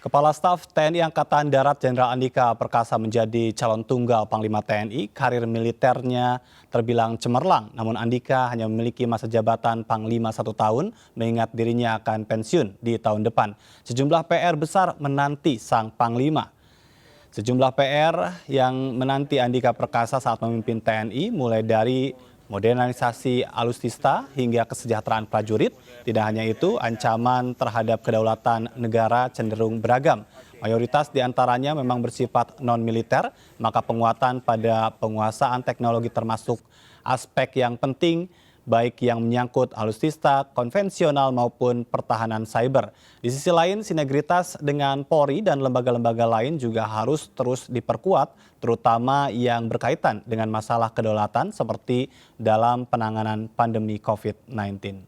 Kepala Staf TNI Angkatan Darat Jenderal Andika Perkasa menjadi calon tunggal Panglima TNI. Karir militernya terbilang cemerlang, namun Andika hanya memiliki masa jabatan Panglima 1 tahun, mengingat dirinya akan pensiun di tahun depan. Sejumlah PR besar menanti sang Panglima. Sejumlah PR yang menanti Andika Perkasa saat memimpin TNI, mulai dari modernisasi alutsista hingga kesejahteraan prajurit. Tidak hanya itu, ancaman terhadap kedaulatan negara cenderung beragam. Mayoritas diantaranya memang bersifat non-militer, maka penguatan pada penguasaan teknologi termasuk aspek yang penting, baik yang menyangkut alutsista, konvensional maupun pertahanan cyber. Di sisi lain, sinergitas dengan Polri dan lembaga-lembaga lain juga harus terus diperkuat, terutama yang berkaitan dengan masalah kedaulatan seperti dalam penanganan pandemi COVID-19.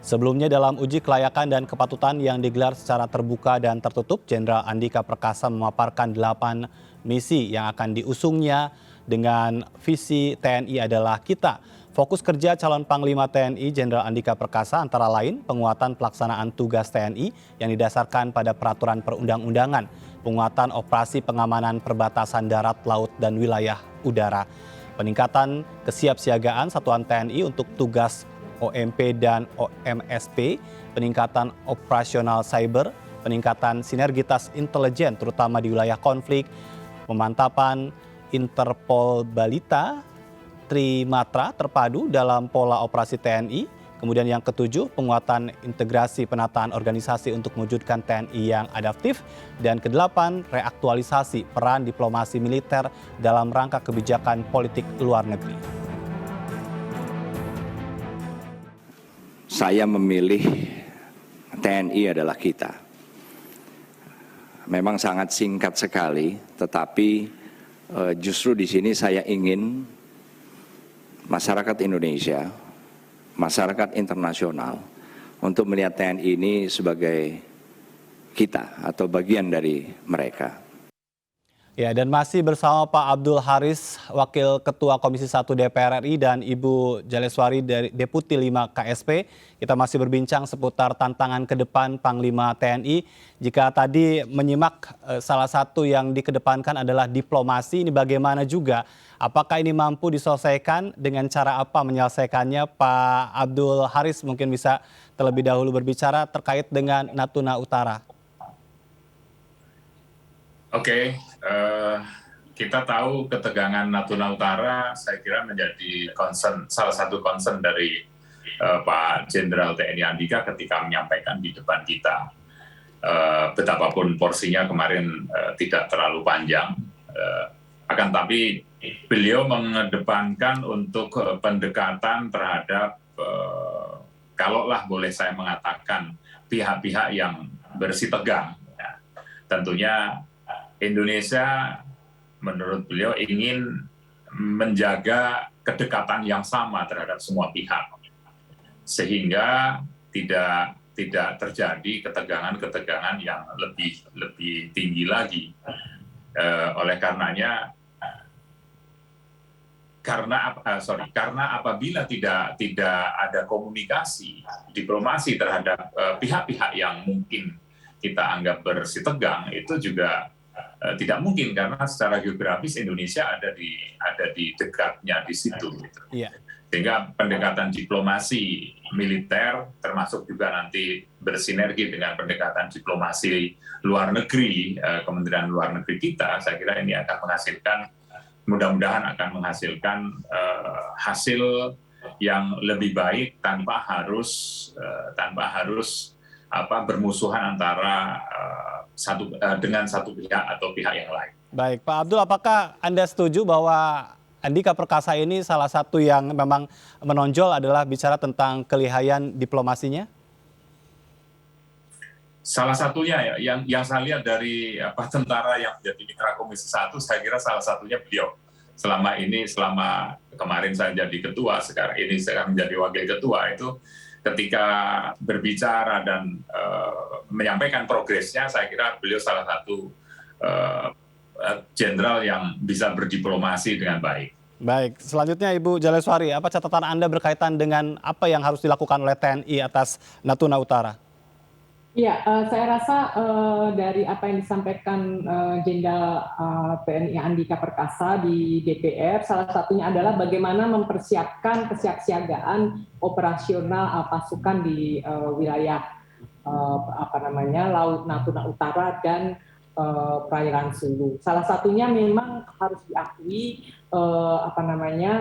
Sebelumnya dalam uji kelayakan dan kepatutan yang digelar secara terbuka dan tertutup, Jenderal Andika Perkasa memaparkan 8 misi yang akan diusungnya dengan visi TNI adalah kita. Fokus kerja calon Panglima TNI Jenderal Andika Perkasa antara lain penguatan pelaksanaan tugas TNI yang didasarkan pada peraturan perundang-undangan, penguatan operasi pengamanan perbatasan darat, laut, dan wilayah udara, peningkatan kesiapsiagaan satuan TNI untuk tugas OMP dan OMSP, peningkatan operasional cyber, peningkatan sinergitas intelijen terutama di wilayah konflik, pemantapan Interpol Balita, Trimatra terpadu dalam pola operasi TNI. Kemudian yang ketujuh, penguatan integrasi penataan organisasi untuk mewujudkan TNI yang adaptif. Dan kedelapan, reaktualisasi peran diplomasi militer dalam rangka kebijakan politik luar negeri. Saya memilih TNI adalah kita. Memang sangat singkat sekali, tetapi justru di sini saya ingin masyarakat Indonesia, masyarakat internasional untuk melihat TNI ini sebagai kita atau bagian dari mereka. Ya, dan masih bersama Pak Abdul Haris, Wakil Ketua Komisi 1 DPR RI, dan Ibu Jaleswari dari Deputi 5 KSP. Kita masih berbincang seputar tantangan ke depan Panglima TNI. Jika tadi menyimak salah satu yang dikedepankan adalah diplomasi, ini bagaimana juga? Apakah ini mampu diselesaikan, dengan cara apa menyelesaikannya? Pak Abdul Haris mungkin bisa terlebih dahulu berbicara terkait dengan Natuna Utara. Oke, kita tahu ketegangan Natuna Utara saya kira menjadi salah satu concern dari Pak Jenderal TNI Andika ketika menyampaikan di depan kita. Betapapun porsinya kemarin tidak terlalu panjang, akan tapi beliau mengedepankan untuk pendekatan terhadap, kalaulah boleh saya mengatakan, pihak-pihak yang bersitegang. Ya, tentunya Indonesia menurut beliau ingin menjaga kedekatan yang sama terhadap semua pihak, sehingga tidak terjadi ketegangan-ketegangan yang lebih tinggi lagi. Oleh karenanya, karena apabila tidak ada komunikasi diplomasi terhadap pihak-pihak yang mungkin kita anggap bersitegang, itu juga tidak mungkin, karena secara geografis Indonesia ada di dekatnya di situ. Gitu. Yeah. Sehingga pendekatan diplomasi militer termasuk juga nanti bersinergi dengan pendekatan diplomasi luar negeri, Kementerian Luar Negeri kita, saya kira ini akan menghasilkan, mudah-mudahan akan menghasilkan hasil yang lebih baik tanpa harus bermusuhan antara dengan satu pihak atau pihak yang lain. Baik, Pak Abdul, apakah Anda setuju bahwa Andika Perkasa ini salah satu yang memang menonjol adalah bicara tentang kelihayan diplomasinya? Salah satunya ya, yang saya lihat dari tentara yang menjadi mitra Komisi 1, saya kira salah satunya beliau. Selama kemarin saya jadi ketua, sekarang menjadi wakil ketua, itu ketika berbicara dan menyampaikan progresnya, saya kira beliau salah satu jenderal yang bisa berdiplomasi dengan baik. Baik, selanjutnya Ibu Jaleswari, apa catatan Anda berkaitan dengan apa yang harus dilakukan oleh TNI atas Natuna Utara? Iya, saya rasa dari apa yang disampaikan Jenderal TNI Andika Perkasa di DPR, salah satunya adalah bagaimana mempersiapkan kesiapsiagaan operasional pasukan di wilayah Laut Natuna Utara dan perairan Sulu. Salah satunya memang harus diakui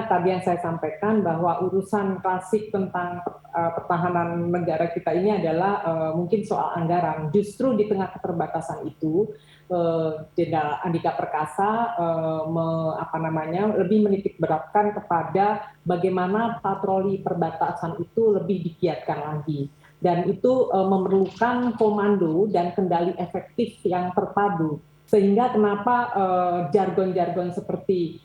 tadi yang saya sampaikan bahwa urusan klasik tentang pertahanan negara kita ini adalah mungkin soal anggaran. Justru di tengah keterbatasan itu, Jenderal Andika Perkasa lebih menitik beratkan kepada bagaimana patroli perbatasan itu lebih digiatkan lagi. Dan itu memerlukan komando dan kendali efektif yang terpadu. Sehingga kenapa jargon-jargon seperti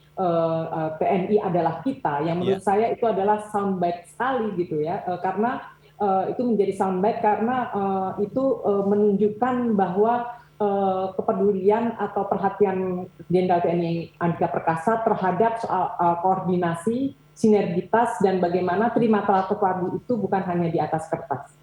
TNI adalah kita, yang menurut saya itu adalah soundbite sekali gitu ya, karena itu menjadi soundbite karena itu menunjukkan bahwa kepedulian atau perhatian Jenderal TNI Andika Perkasa terhadap soal koordinasi, sinergitas, dan bagaimana trimatra terpadu itu bukan hanya di atas kertas.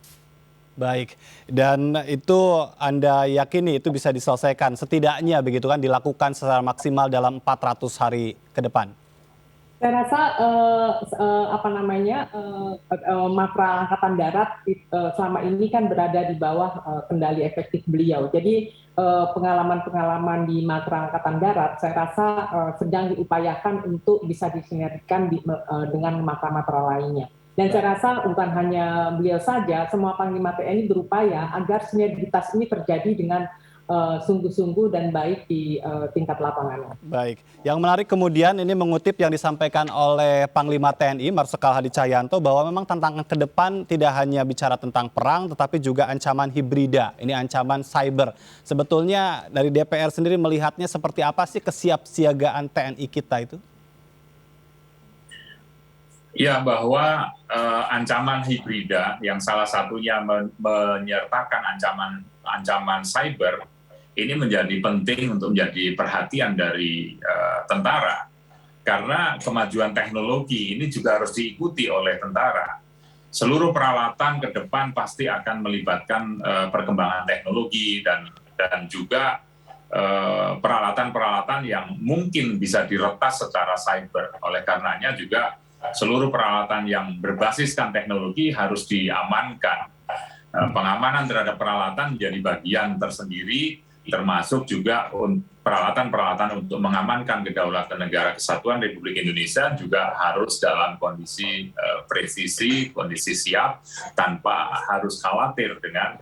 Baik, dan itu Anda yakini itu bisa diselesaikan setidaknya begitu kan, dilakukan secara maksimal dalam 400 hari ke depan? Saya rasa Matra Angkatan Darat selama ini kan berada di bawah kendali efektif beliau. Jadi pengalaman-pengalaman di Matra Angkatan Darat saya rasa sedang diupayakan untuk bisa disinergikan dengan matra-matra lainnya. Dan saya rasa bukan hanya beliau saja, semua Panglima TNI berupaya agar sinergitas ini terjadi dengan sungguh-sungguh dan baik di tingkat lapangan. Baik, yang menarik kemudian ini mengutip yang disampaikan oleh Panglima TNI Marsikal Hadi Cahyanto bahwa memang tantangan ke depan tidak hanya bicara tentang perang tetapi juga ancaman hibrida, ini ancaman cyber. Sebetulnya dari DPR sendiri melihatnya seperti apa sih kesiapsiagaan TNI kita itu? Ya, bahwa ancaman hibrida yang salah satunya menyertakan ancaman cyber ini menjadi penting untuk menjadi perhatian dari tentara. Karena kemajuan teknologi ini juga harus diikuti oleh tentara. Seluruh peralatan ke depan pasti akan melibatkan perkembangan teknologi dan juga peralatan-peralatan yang mungkin bisa diretas secara cyber. Oleh karenanya juga seluruh peralatan yang berbasiskan teknologi harus diamankan. Pengamanan terhadap peralatan menjadi bagian tersendiri, termasuk juga peralatan-peralatan untuk mengamankan kedaulatan negara kesatuan Republik Indonesia juga harus dalam kondisi presisi, kondisi siap, tanpa harus khawatir dengan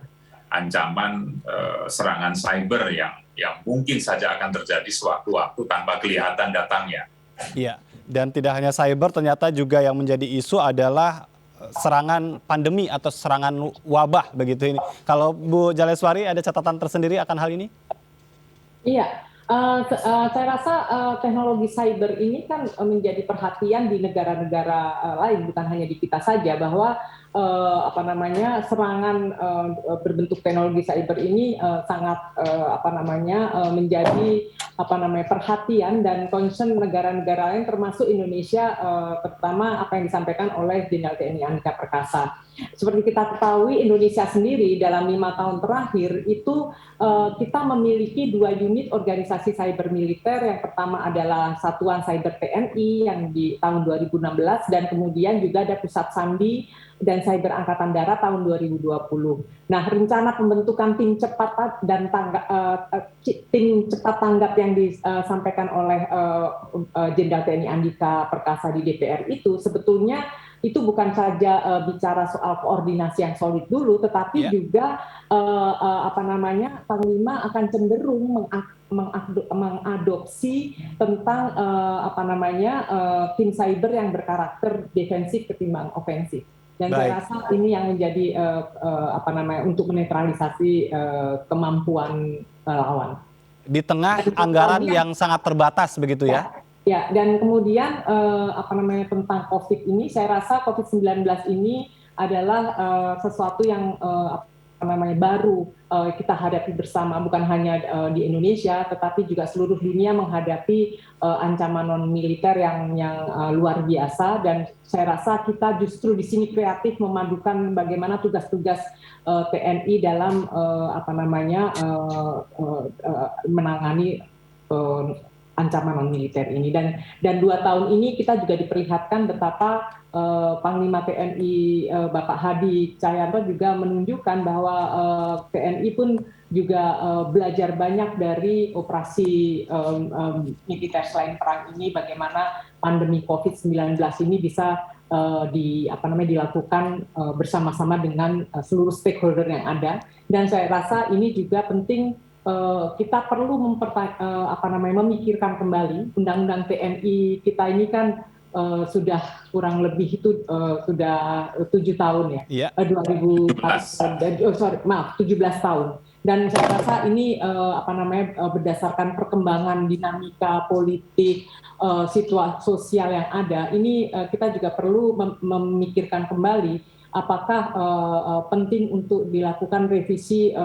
ancaman serangan cyber yang mungkin saja akan terjadi sewaktu-waktu tanpa kelihatan datangnya. Iya, dan tidak hanya cyber, ternyata juga yang menjadi isu adalah serangan pandemi atau serangan wabah begitu ini. Kalau Bu Jaleswari ada catatan tersendiri akan hal ini? Iya, saya rasa teknologi cyber ini kan menjadi perhatian di negara-negara lain, bukan hanya di kita saja, bahwa serangan berbentuk teknologi cyber ini sangat menjadi perhatian dan concern negara-negara lain termasuk Indonesia, terutama apa yang disampaikan oleh Jenderal TNI Andika Perkasa. Seperti kita ketahui, Indonesia sendiri dalam 5 tahun terakhir itu kita memiliki 2 unit organisasi cyber militer. Yang pertama adalah Satuan Cyber TNI yang di tahun 2016 dan kemudian juga ada Pusat Sandi dan Cyber Angkatan Darat tahun 2020. Nah, rencana pembentukan tim cepat dan tim cepat tanggap yang disampaikan oleh Jenderal TNI Andika Perkasa di DPR itu sebetulnya itu bukan saja bicara soal koordinasi yang solid dulu, tetapi juga Panglima akan cenderung mengadopsi tentang tim cyber yang berkarakter defensif ketimbang ofensif. Dan saya rasa ini yang menjadi untuk menetralisasi kemampuan lawan. Di tengah anggaran yang sangat terbatas begitu ya? Ya, dan kemudian tentang COVID ini, saya rasa COVID-19 ini adalah sesuatu yang baru kita hadapi bersama, bukan hanya di Indonesia, tetapi juga seluruh dunia menghadapi ancaman non militer yang luar biasa. Dan saya rasa kita justru di sini kreatif memadukan bagaimana tugas-tugas TNI dalam menangani ancaman non militer ini. Dan 2 tahun ini kita juga diperlihatkan betapa Panglima TNI Bapak Hadi Cahyanto juga menunjukkan bahwa TNI pun juga belajar banyak dari operasi militer selain perang ini, bagaimana pandemi COVID-19 ini bisa dilakukan bersama-sama dengan seluruh stakeholder yang ada. Dan saya rasa ini juga penting, kita perlu memikirkan kembali undang-undang TNI kita ini kan sudah kurang lebih itu sudah 7 tahun ya, 17 tahun. Dan saya rasa ini berdasarkan perkembangan dinamika politik, situasi sosial yang ada, ini kita juga perlu memikirkan kembali apakah penting untuk dilakukan revisi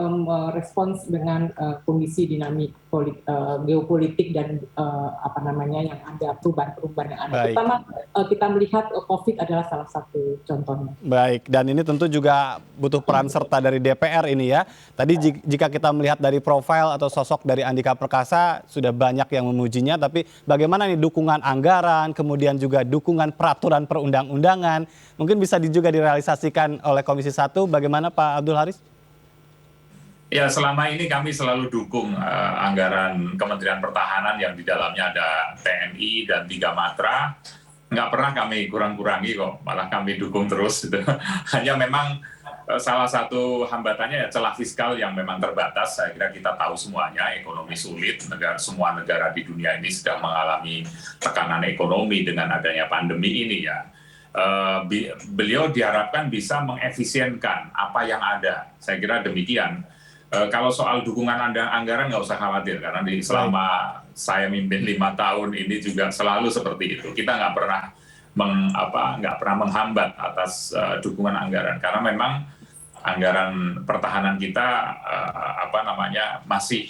respons dengan kondisi dinamik geopolitik dan yang ada, perubahan-perubahan yang ada. Baik. Terutama kita melihat COVID adalah salah satu contohnya. Baik, dan ini tentu juga butuh peran serta dari DPR ini ya. Tadi jika kita melihat dari profil atau sosok dari Andika Perkasa, sudah banyak yang memujinya, tapi bagaimana nih dukungan anggaran, kemudian juga dukungan peraturan perundang-undangan, mungkin bisa juga direalisasikan oleh Komisi 1, bagaimana Pak Abdul Haris? Ya, selama ini kami selalu dukung anggaran Kementerian Pertahanan yang di dalamnya ada TNI dan 3 matra. Nggak pernah kami kurang-kurangi kok, malah kami dukung terus. Gitu. Hanya memang salah satu hambatannya ya celah fiskal yang memang terbatas. Saya kira kita tahu semuanya, ekonomi sulit. Semua negara di dunia ini sedang mengalami tekanan ekonomi dengan adanya pandemi ini ya. Beliau diharapkan bisa mengefisienkan apa yang ada. Saya kira demikian. Kalau soal dukungan anggaran nggak usah khawatir, karena selama saya mimpin 5 tahun ini juga selalu seperti itu. Kita nggak pernah menghambat atas dukungan anggaran, karena memang anggaran pertahanan kita masih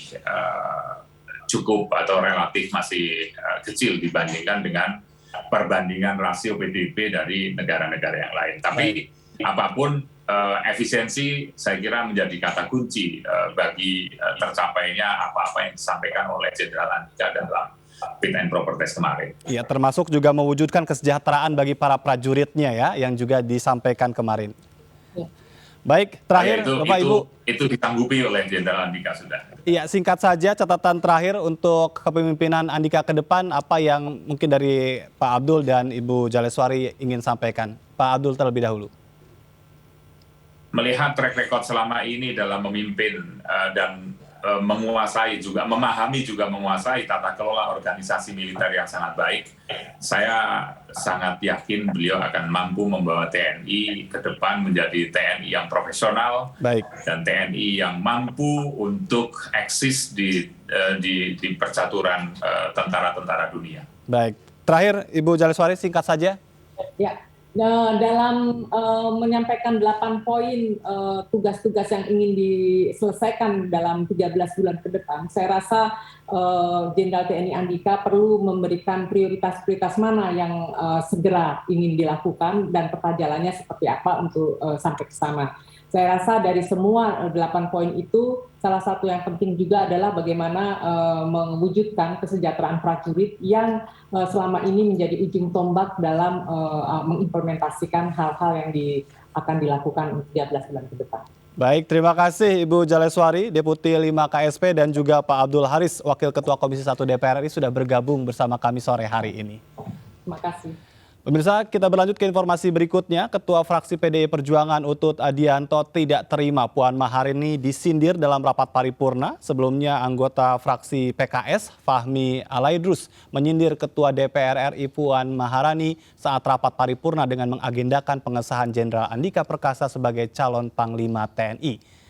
cukup atau relatif masih kecil dibandingkan dengan perbandingan rasio PDB dari negara-negara yang lain. Tapi apapun efisiensi saya kira menjadi kata kunci bagi tercapainya apa-apa yang disampaikan oleh Jenderal Andika dalam fit and proper test kemarin. Iya, termasuk juga mewujudkan kesejahteraan bagi para prajuritnya ya, yang juga disampaikan kemarin. Ya. Baik, terakhir Bapak Ibu. Itu ditanggupi oleh Jenderal Andika sudah. Iya, singkat saja catatan terakhir untuk kepemimpinan Andika ke depan, apa yang mungkin dari Pak Abdul dan Ibu Jaleswari ingin sampaikan. Pak Abdul terlebih dahulu. Melihat track record selama ini dalam memimpin dan memahami juga menguasai tata kelola organisasi militer yang sangat baik, saya sangat yakin beliau akan mampu membawa TNI ke depan menjadi TNI yang profesional. Baik. Dan TNI yang mampu untuk eksis di percaturan tentara-tentara dunia. Baik. Terakhir, Ibu Jaleswari singkat saja. Ya. Dalam menyampaikan 8 poin tugas-tugas yang ingin diselesaikan dalam 13 bulan ke depan, saya rasa Jenderal TNI Andika perlu memberikan prioritas-prioritas mana yang segera ingin dilakukan dan peta jalannya seperti apa untuk sampai ke sana. Saya rasa dari semua 8 poin itu, salah satu yang penting juga adalah bagaimana mewujudkan kesejahteraan prajurit yang selama ini menjadi ujung tombak dalam mengimplementasikan hal-hal yang akan dilakukan 13 bulan ke depan. Baik, terima kasih Ibu Jaleswari, Deputi 5 KSP, dan juga Pak Abdul Haris, Wakil Ketua Komisi 1 DPR RI sudah bergabung bersama kami sore hari ini. Terima kasih. Pemirsa, kita berlanjut ke informasi berikutnya. Ketua fraksi PDI Perjuangan Utut Adianto tidak terima Puan Maharani disindir dalam rapat paripurna. Sebelumnya anggota fraksi PKS Fahmi Alaidrus menyindir Ketua DPR RI Puan Maharani saat rapat paripurna dengan mengagendakan pengesahan Jenderal Andika Perkasa sebagai calon Panglima TNI.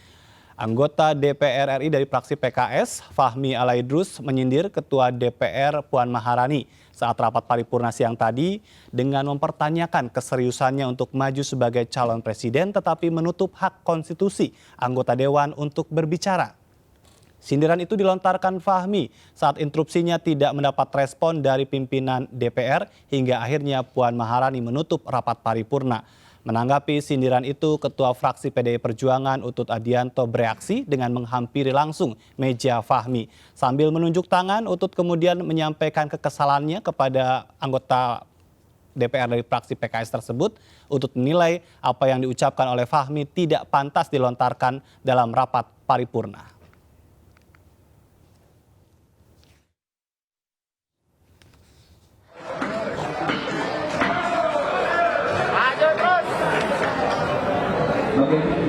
Anggota DPR RI dari fraksi PKS, Fahmi Alaidrus, menyindir Ketua DPR Puan Maharani saat rapat paripurna siang tadi dengan mempertanyakan keseriusannya untuk maju sebagai calon presiden tetapi menutup hak konstitusi anggota dewan untuk berbicara. Sindiran itu dilontarkan Fahmi saat instruksinya tidak mendapat respon dari pimpinan DPR hingga akhirnya Puan Maharani menutup rapat paripurna. Menanggapi sindiran itu, Ketua Fraksi PDI Perjuangan Utut Adianto bereaksi dengan menghampiri langsung meja Fahmi. Sambil menunjuk tangan, Utut kemudian menyampaikan kekesalannya kepada anggota DPR dari fraksi PKS tersebut. Utut menilai apa yang diucapkan oleh Fahmi tidak pantas dilontarkan dalam rapat paripurna.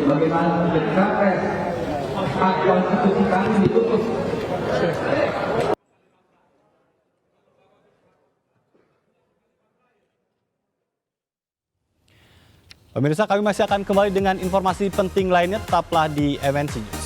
Bagaimana menjadi capres, hak konstitusi kami ditutup. Pemirsa, kami masih akan kembali dengan informasi penting lainnya, tetaplah di MNC News.